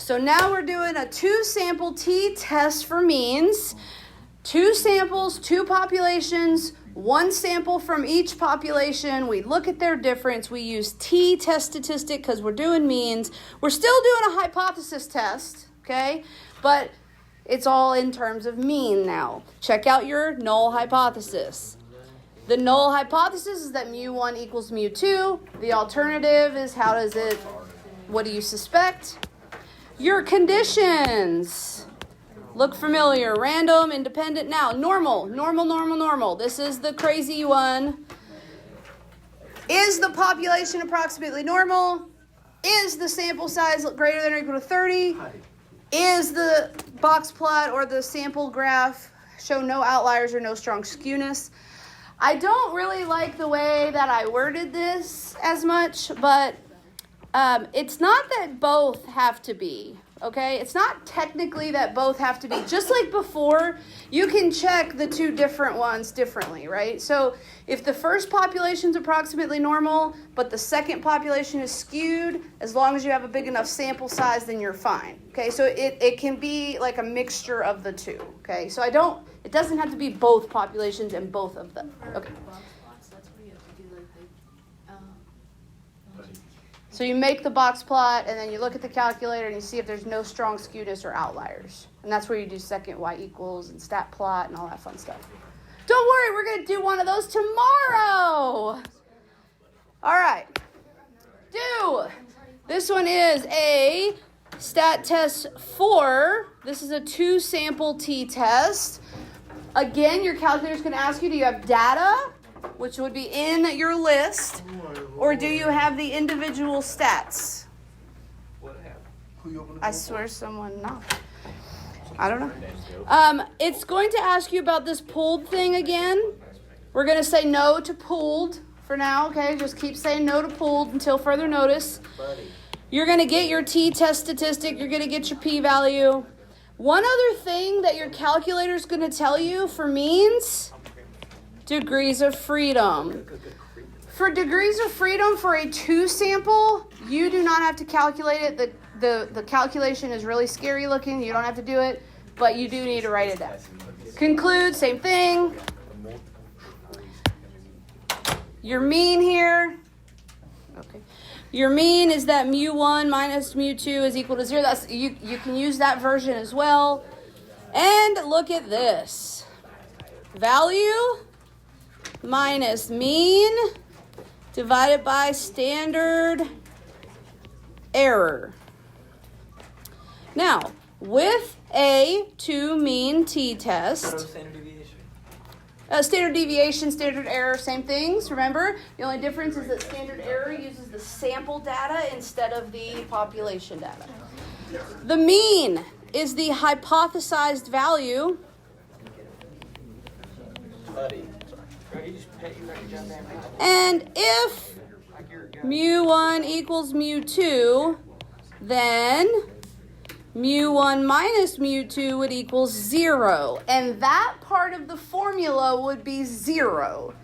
So now we're doing a 2-sample t-test for means. 2 samples, 2 populations, 1 sample from each population. We look at their difference. We use t-test statistic because we're doing means. We're still doing a hypothesis test, okay? But it's all in terms of mean now. Check out your null hypothesis. The null hypothesis is that mu1 equals mu2. The alternative is what do you suspect? Your conditions. Look familiar. Random, independent. Now, normal. This is the crazy one. Is the population approximately normal? Is the sample size greater than or equal to 30? Is the box plot or the sample graph show no outliers or no strong skewness? I don't really like the way that I worded this as much, but it's not that both have to be, okay? It's not technically that both have to be. Just like before, you can check the 2 different ones differently, right? So if the first population is approximately normal, but the second population is skewed, as long as you have a big enough sample size, then you're fine, okay? So it can be like a mixture of the 2, okay? So it doesn't have to be both populations and both of them, okay? So you make the box plot, and then you look at the calculator, and you see if there's no strong skewness or outliers. And that's where you do second y equals and stat plot and all that fun stuff. Don't worry, we're going to do one of those tomorrow. All right. This one is a stat test 4. This is a 2-sample t-test. Again, your calculator is going to ask you, do you have data, which would be in your list, or do you have the individual stats? I swear someone knocked. I don't know. It's going to ask you about this pooled thing again. We're going to say no to pooled for now, okay? Just keep saying no to pooled until further notice. You're going to get your t-test statistic. You're going to get your p-value. One other thing that your calculator is going to tell you for means, degrees of freedom. For degrees of freedom for a 2-sample, you do not have to calculate it. The calculation is really scary looking. You don't have to do it, but you do need to write it down. Conclude, same thing. Your mean here. Okay. Your mean is that mu1 minus mu2 is equal to 0. You can use that version as well. And look at this. Value minus mean divided by standard error. Now, with a 2 mean t-test, standard deviation, standard error, same things, remember? The only difference is that standard error uses the sample data instead of the population data. The mean is the hypothesized value. And if mu1 equals mu2, then mu1 minus mu2 would equal 0. And that part of the formula would be 0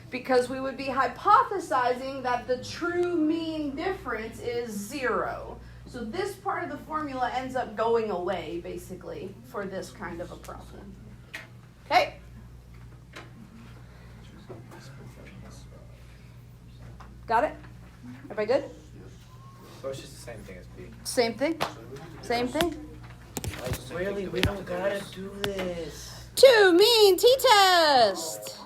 because we would be hypothesizing that the true mean difference is 0. So this part of the formula ends up going away, basically, for this kind of a problem. Okay? Got it? Everybody good? So it's just the same thing as P. Same thing? Same thing? Really, we don't gotta do this. 2 mean t-test.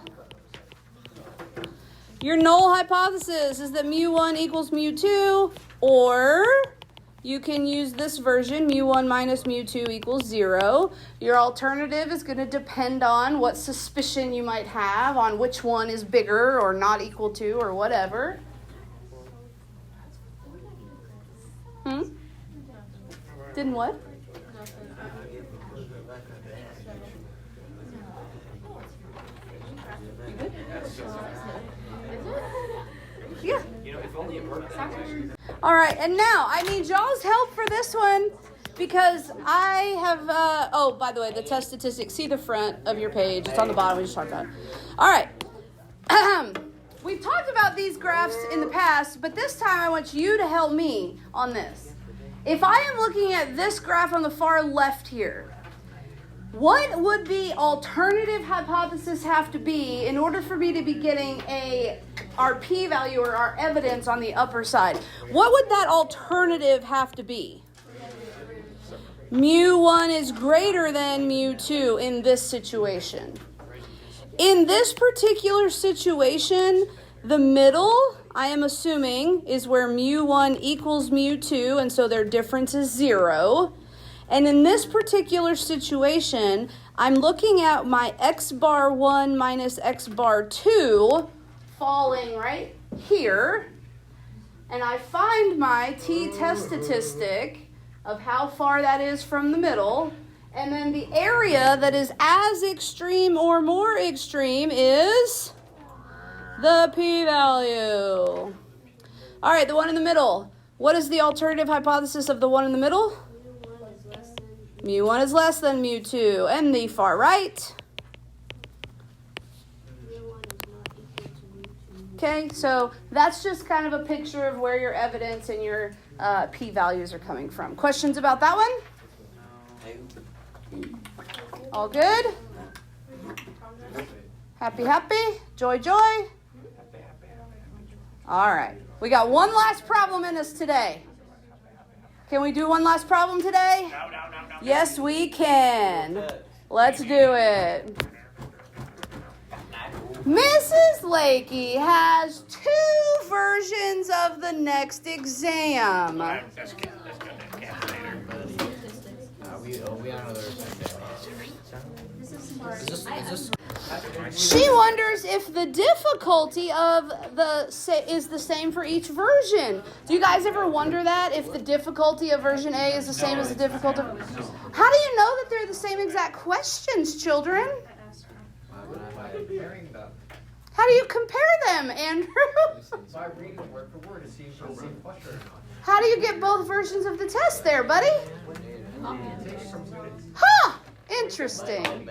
Your null hypothesis is that mu1 equals mu2, or you can use this version, mu1 minus mu2 equals 0. Your alternative is going to depend on what suspicion you might have on which one is bigger or not equal to or whatever. Didn't what? You good? Yeah. All right, and now I need y'all's help for this one because I have, by the way, the test statistics, see the front of your page. It's on the bottom. We just talked about it. All right. We've talked about these graphs in the past, but this time I want you to help me on this. If I am looking at this graph on the far left here, what would the alternative hypothesis have to be in order for me to be getting our p-value or our evidence on the upper side? What would that alternative have to be? Mu1 is greater than mu2 in this situation. In this particular situation, the middle, I am assuming, is where mu1 equals mu2, and so their difference is 0. And in this particular situation, I'm looking at my x bar 1 minus x bar 2 falling right here, and I find my t-test statistic of how far that is from the middle, and then the area that is as extreme or more extreme is the p-value. All right, the one in the middle. What is the alternative hypothesis of the one in the middle? Mu1 is less than mu2. And the far right? Okay, so that's just kind of a picture of where your evidence and your p-values are coming from. Questions about that one? All good? Happy, happy? Joy, joy? All right. We got one last problem in us today. Can we do one last problem today? No. Yes, we can. Let's do it. Mrs. Lakey has 2 versions of the next exam. Let's go to the calculator. She wonders if the difficulty of is the same for each version. Do you guys ever wonder that, if the difficulty of version A is the same as the difficulty of... How do you know that they're the same exact questions, children? How do you compare them, Andrew? By reading word for word to see if it's the same question or not. How do you get both versions of the test there, buddy? Huh! Interesting.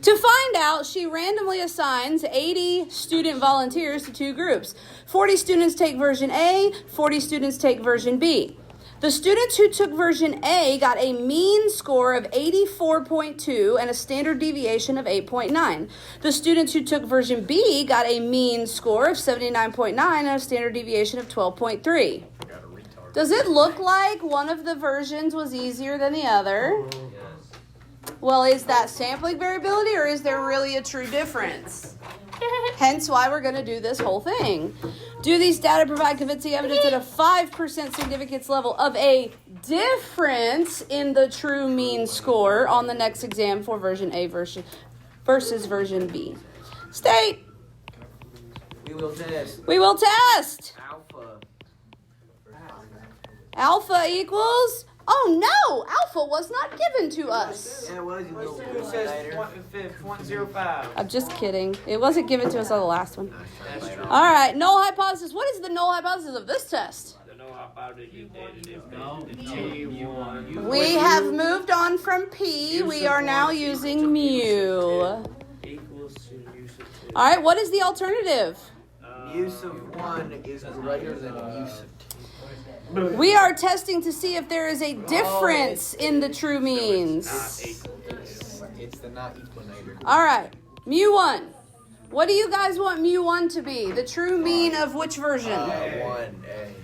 To find out, she randomly assigns 80 student volunteers to 2 groups. 40 students take version A, 40 students take version B. The students who took version A got a mean score of 84.2 and a standard deviation of 8.9. The students who took version B got a mean score of 79.9 and a standard deviation of 12.3. Does it look like one of the versions was easier than the other? Well, is that sampling variability, or is there really a true difference? Hence why we're going to do this whole thing. Do these data provide convincing evidence at a 5% significance level of a difference in the true mean score on the next exam for version A versus version B? State. We will test. We will test. Alpha. Alpha equals... Oh no! Alpha was not given to us. Yeah, it was. It says 0.05. I'm just kidding. It wasn't given to us on the last one. That's true. All right, null hypothesis. What is the null hypothesis of this test? The null hypothesis you did is T1. We have moved on from P. We are now using mu. Equals to use of 2. All right, what is the alternative? Use of 1 is greater than use of 2. We are testing to see if there is a difference in the true means. It's the not equinator. All right, mu1. What do you guys want mu1 to be? The true mean of which version? 1A.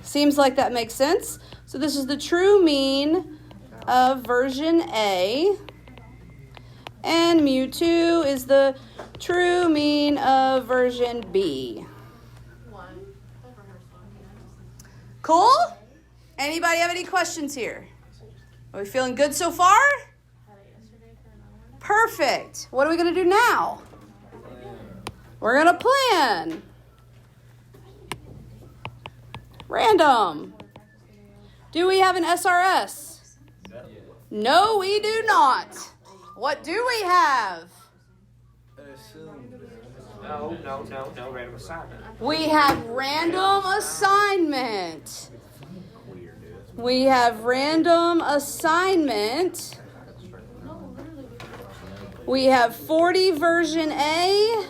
Seems like that makes sense. So this is the true mean of version A. And mu2 is the true mean of version B. Cool? Anybody have any questions here? Are we feeling good so far? Perfect. What are we going to do now? We're going to plan. Random. Do we have an SRS? No, we do not. What do we have? No, random assignment. We have random assignment. We have random assignment. We have 40 version A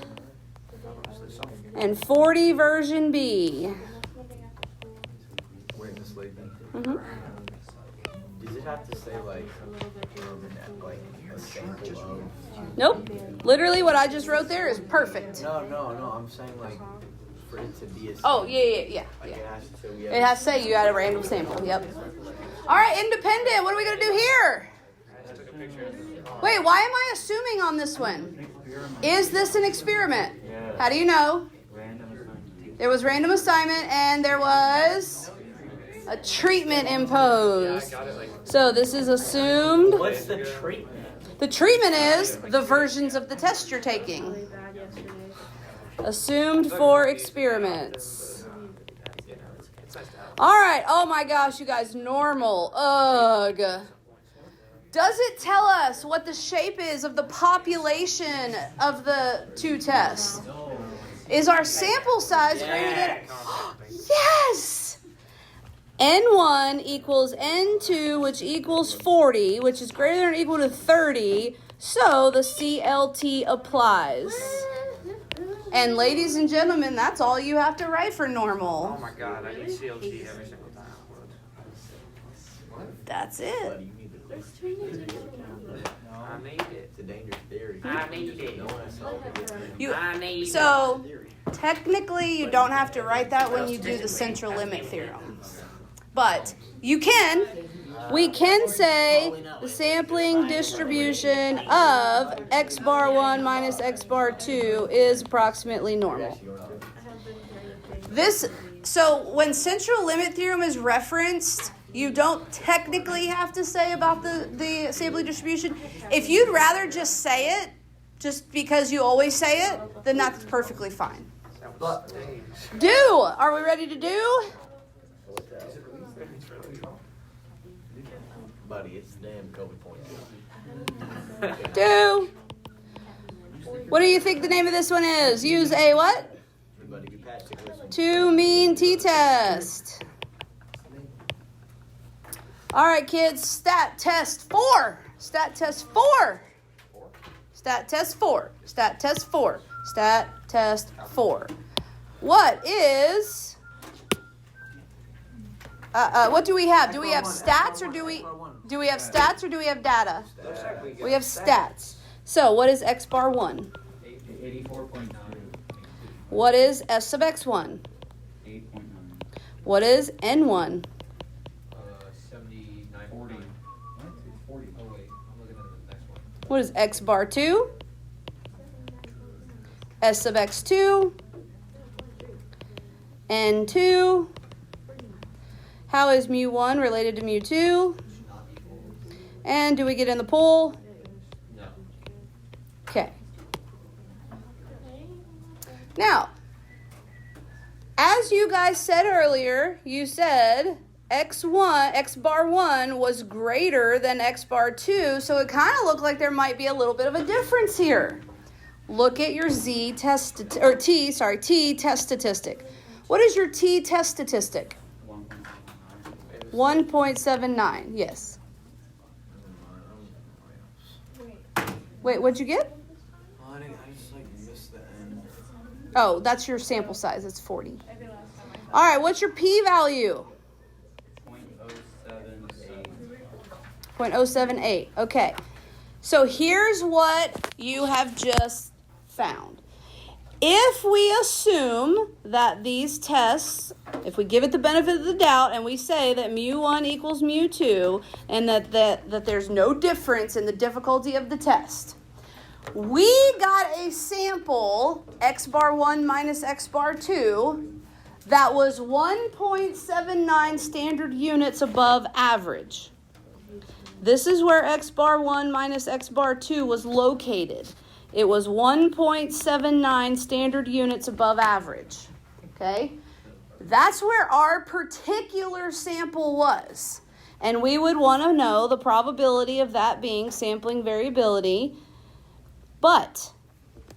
and 40 version B. Wait, Miss Layton. Mm-hmm. just have to say like a sample of. Nope. Literally what I just wrote there is perfect. No. I'm saying like for it to be a. Oh, yeah. Like it has to say we have. It has to say you had a random sample. Yep. All right, independent. What are we going to do here? Wait, why am I assuming on this one? Is this an experiment? How do you know? There was random assignment and there was a treatment imposed. So this is assumed. What's the treatment? The treatment is the versions of the test you're taking. Assumed for experiments. All right. Oh my gosh, you guys. Normal. Ugh. Does it tell us what the shape is of the population of the two tests? Is our sample size greater than... Yes! N1 equals N2, which equals 40, which is greater than or equal to 30. So the CLT applies. And ladies and gentlemen, that's all you have to write for normal. Oh my god, I need CLT every single time. That's it. I need it. It's a dangerous theory. I need it. No one has solved it. I need So technically you don't have to write that when you do the central limit theorem. But you can. We can say the sampling distribution of x bar 1 minus x bar 2 is approximately normal. So when central limit theorem is referenced, you don't technically have to say about the sampling distribution. If you'd rather just say it, just because you always say it, then that's perfectly fine. Do! Are we ready to do? Buddy, it's damn COVID point. Do! What do you think the name of this one is? Use a what? Buddy, you passed it. Listen. 2 mean t-test. All right, kids, stat test 4. Stat test 4. Stat test 4. Stat test 4. Stat test 4. What is... what do we have? Do we have stats or do we have stats or do we have data? We have stats. So what is x bar 1? 84.9. What is s sub x1? 8.9. What is n1? 79. 40. What? It's 40. Oh, wait. I'm looking at the next one. What is x bar 2? S sub x2? N2? How is mu1 related to mu2? And do we get in the pool? No. Okay. Now, as you guys said earlier, you said x bar 1 was greater than x bar 2, so it kind of looked like there might be a little bit of a difference here. Look at your t test statistic. What is your t test statistic? 1.79, yes. Wait, what'd you get? I just missed the end. Oh, that's your sample size. It's 40. All right, what's your p-value? 0.078. Okay. So here's what you have just found. If we assume that these tests, if we give it the benefit of the doubt and we say that mu1 equals mu2 and that there's no difference in the difficulty of the test, we got a sample, x bar 1 minus x bar 2, that was 1.79 standard units above average. This is where x bar 1 minus x bar 2 was located. It was 1.79 standard units above average. Okay? That's where our particular sample was. And we would want to know the probability of that being sampling variability. But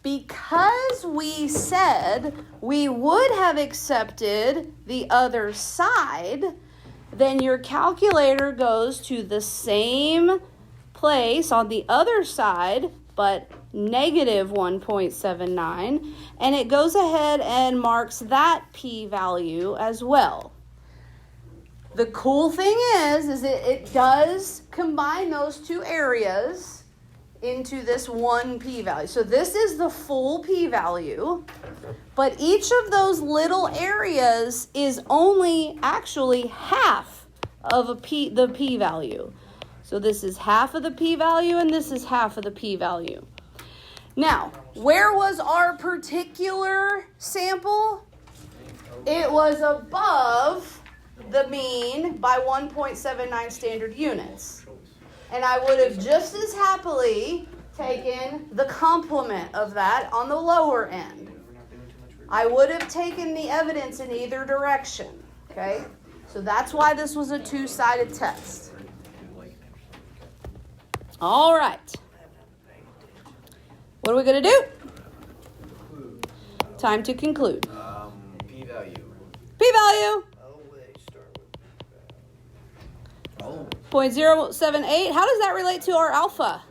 because we said we would have accepted the other side, then your calculator goes to the same place on the other side, but negative 1.79, and it goes ahead and marks that p-value as well. The cool thing is it does combine those two areas into this one p-value. So this is the full p-value, but each of those little areas is only actually half of the p-value. So this is half of the p-value and this is half of the p-value. Now, where was our particular sample? It was above the mean by 1.79 standard units. And I would have just as happily taken the complement of that on the lower end. I would have taken the evidence in either direction. Okay? So that's why this was a two-sided test. All right. What are we going to do? Time to conclude. P-value. P-value. Oh. 0.078. How does that relate to our alpha?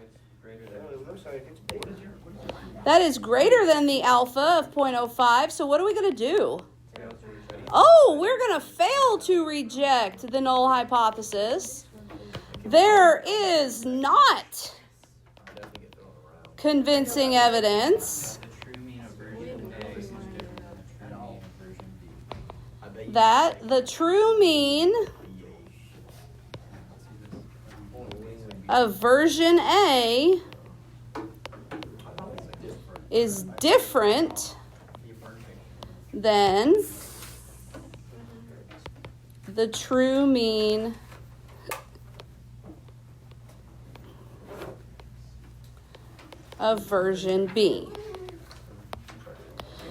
That is greater than the alpha of 0.05. So what are we going to do? Oh, we're going to fail to reject the null hypothesis. There is not convincing evidence that the true mean of version A is different than the true mean of version B.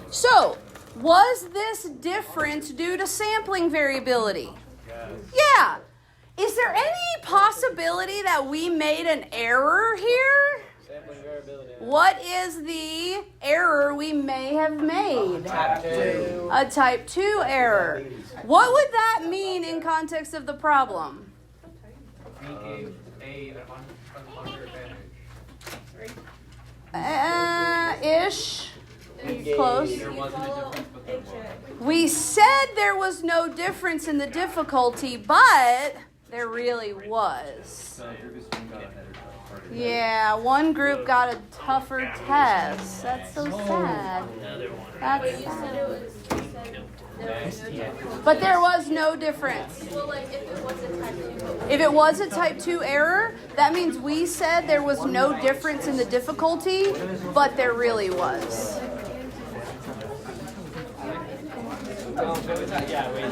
So, was this difference due to sampling variability? Yeah. Is there any possibility that we made an error here? Sampling variability. What is the error we may have made? Type 2. A type 2 error. What would that mean in context of the problem? We gave A an unfair advantage. Ish. Close. There wasn't a difference, but there was. We said there was no difference in the difficulty, but there really was. So previous one got ahead of us. Yeah, one group got a tougher test. That's so sad. That's sad. But there was no difference. Well, like if it was a type 2. If it was a type 2 error, that means we said there was no difference in the difficulty, but there really was. Yeah, wait.